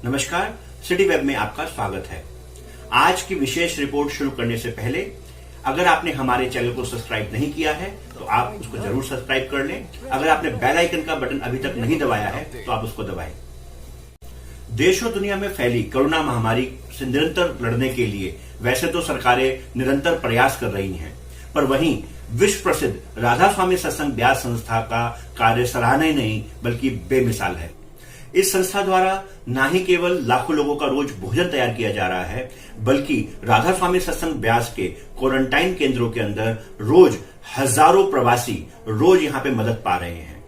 नमस्कार, city web में आपका स्वागत है। आज की विशेष रिपोर्ट शुरू करने से पहले अगर आपने हमारे चैनल को सब्सक्राइब नहीं किया है तो आप उसको जरूर सब्सक्राइब कर लें। अगर आपने बेल आइकन का बटन अभी तक नहीं दबाया है तो आप उसको दबाएं। देश और दुनिया में फैली कोरोना महामारी से निरंतर लड़ने के लिए वैसे तो सरकारें निरंतर प्रयास कर रही हैं, पर वहीं विश्व प्रसिद्ध राधा स्वामी सत्संग ब्यास संस्था का कार्य सराहनीय नहीं बल्कि बेमिसाल है। इस संस्था द्वारा न ही केवल लाखों लोगों का रोज भोजन तैयार किया जा रहा है, बल्कि राधा स्वामी सत्संग ब्यास के क्वारंटाइन केंद्रों के अंदर रोज हजारों प्रवासी रोज यहां पे मदद पा रहे हैं।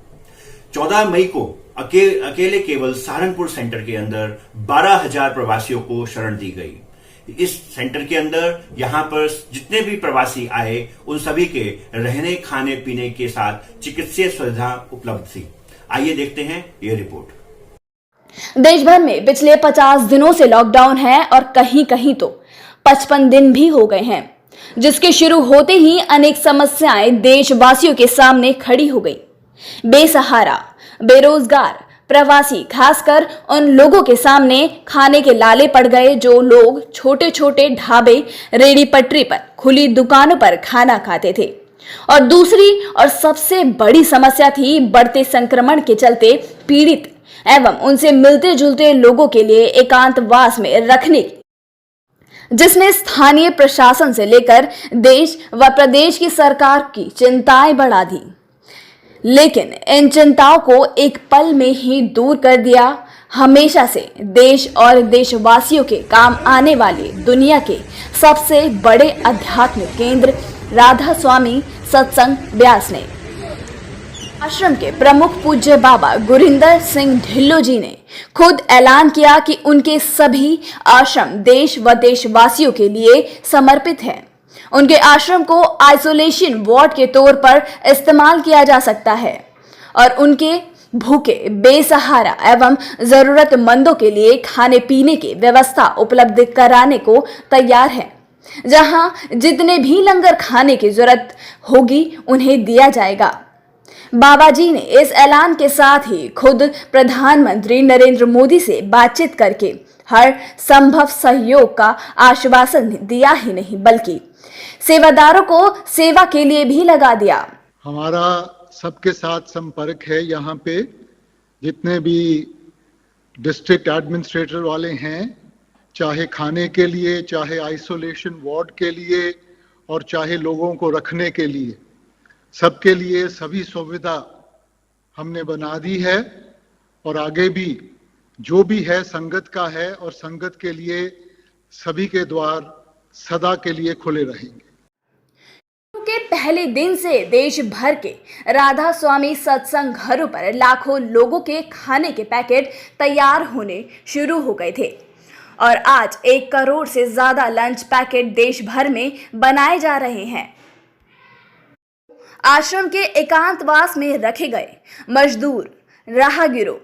14 मई को अकेले केवल सहारनपुर सेंटर के अंदर 12,000 प्रवासियों को शरण दी गई। इस सेंटर के अंदर यहां पर जितने भी प्रवासी आए उन सभी के रहने खाने पीने के साथ चिकित्सीय सुविधा उपलब्ध थी। आइए देखते हैं ये रिपोर्ट। देश भर में पिछले 50 दिनों से लॉकडाउन है और कहीं कहीं तो 55 दिन भी हो गए हैं, जिसके शुरू होते ही अनेक समस्याएं देशवासियों के सामने खड़ी हो गई। बेसहारा, बेरोजगार, प्रवासी, खासकर उन लोगों के सामने खाने के लाले पड़ गए जो लोग छोटे छोटे ढाबे, रेडी पटरी पर, खुली दुकानों पर खाना खाते थे। और दूसरी और सबसे बड़ी समस्या थी बढ़ते संक्रमण के चलते पीड़ित एवं उनसे मिलते जुलते लोगों के लिए एकांतवास में रखने, जिसने स्थानीय प्रशासन से लेकर देश व प्रदेश की सरकार की चिंताएं बढ़ा दी। लेकिन इन चिंताओं को एक पल में ही दूर कर दिया हमेशा से देश और देशवासियों के काम आने वाले दुनिया के सबसे बड़े आध्यात्मिक केंद्र राधा स्वामी सत्संग ब्यास ने। आश्रम के प्रमुख पूज्य बाबा गुरिंदर सिंह ढिल्लो जी ने खुद ऐलान किया कि उनके सभी आश्रम देश व देशवासियों के लिए समर्पित हैं। उनके आश्रम को आइसोलेशन वार्ड के तौर पर इस्तेमाल किया जा सकता है और उनके भूखे, बेसहारा एवं जरूरतमंदों के लिए खाने पीने की व्यवस्था उपलब्ध कराने को तैयार है। जहां जितने भी लंगर खाने की जरूरत होगी उन्हें दिया जाएगा। बाबा जी ने इस ऐलान के साथ ही खुद प्रधानमंत्री नरेंद्र मोदी से बातचीत करके हर संभव सहयोग का आश्वासन दिया ही नहीं बल्कि सेवादारों को सेवा के लिए भी लगा दिया। हमारा सबके साथ संपर्क है। यहाँ पे जितने भी डिस्ट्रिक्ट एडमिनिस्ट्रेटर वाले हैं, चाहे खाने के लिए, चाहे आइसोलेशन वार्ड के लिए और चाहे लोगों को रखने के लिए, सबके लिए सभी सुविधा हमने बना दी है और आगे भी जो भी है संगत का है और संगत के लिए सभी के द्वार सदा के लिए खुले रहेंगे। के पहले दिन से देश भर के राधा स्वामी सत्संग घरों पर लाखों लोगों के खाने के पैकेट तैयार होने शुरू हो गए थे और आज 1 करोड़ से ज्यादा लंच पैकेट देश भर में बनाए जा रहे हैं। आश्रम के एकांतवास में रखे गए मजदूर, राहगीरों,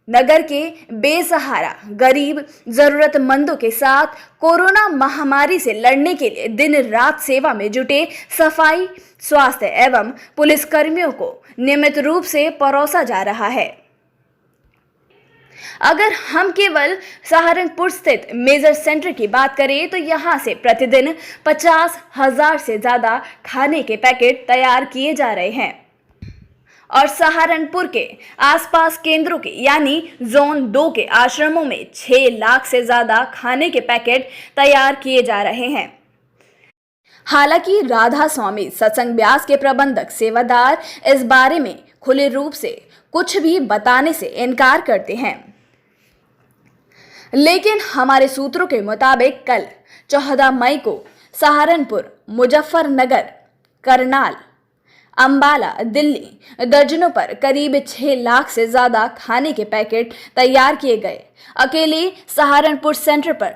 नगर के बेसहारा, गरीब, जरूरतमंदों के साथ कोरोना महामारी से लड़ने के लिए दिन रात सेवा में जुटे सफाई, स्वास्थ्य एवं पुलिस कर्मियों को नियमित रूप से परोसा जा रहा है। अगर हम केवल सहारनपुर स्थित मेजर सेंटर की बात करें तो यहां से प्रतिदिन 50,000 से ज्यादा खाने के पैकेट तैयार किए जा रहे हैं और सहारनपुर के आसपास केंद्रों के यानी जोन 2 के आश्रमों में 6 लाख से ज्यादा खाने के पैकेट तैयार किए जा रहे हैं। हालांकि राधा स्वामी सत्संग ब्यास के प्रबंधक सेवादार इस बारे में खुले रूप से कुछ भी बताने से इनकार करते हैं, लेकिन हमारे सूत्रों के मुताबिक कल 14 मई को सहारनपुर, मुजफ्फरनगर, करनाल, अंबाला, दिल्ली दर्जनों पर करीब 6 लाख से ज्यादा खाने के पैकेट तैयार किए गए। अकेले सहारनपुर सेंटर पर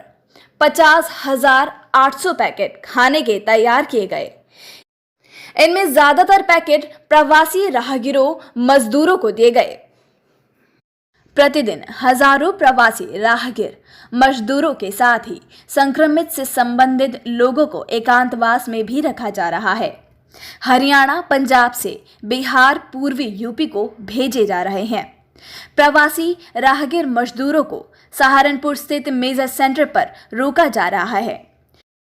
50,800 पैकेट खाने के तैयार किए गए। इनमें ज्यादातर पैकेट प्रवासी राहगीरों, मजदूरों को दिए गए। प्रतिदिन हजारों प्रवासी राहगीर, मजदूरों के साथ ही संक्रमित से संबंधित लोगों को एकांतवास में भी रखा जा रहा है। हरियाणा, पंजाब से बिहार, पूर्वी यूपी को भेजे जा रहे हैं। प्रवासी राहगीर मजदूरों को सहारनपुर स्थित मेजर सेंटर पर रोका जा रहा है।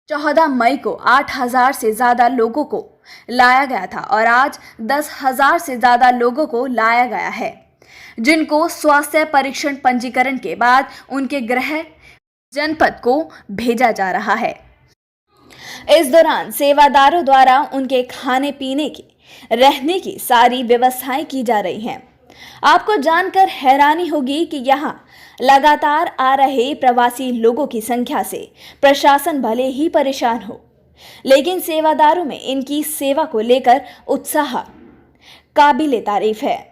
14 मई को 8,000 से ज्यादा लोगों को लाया गया था और आज 10,000 से ज्यादा लोगों को लाया गया है, जिनको स्वास्थ्य परीक्षण पंजीकरण के बाद उनके गृह जनपद को भेजा जा रहा है। इस दौरान सेवादारों द्वारा उनके खाने पीने की, रहने की सारी व्यवस्थाएं की जा रही हैं। आपको जानकर हैरानी होगी कि यहाँ लगातार आ रहे प्रवासी लोगों की संख्या से प्रशासन भले ही परेशान हो, लेकिन सेवादारों में इनकी सेवा को लेकर उत्साह काबिले तारीफ है।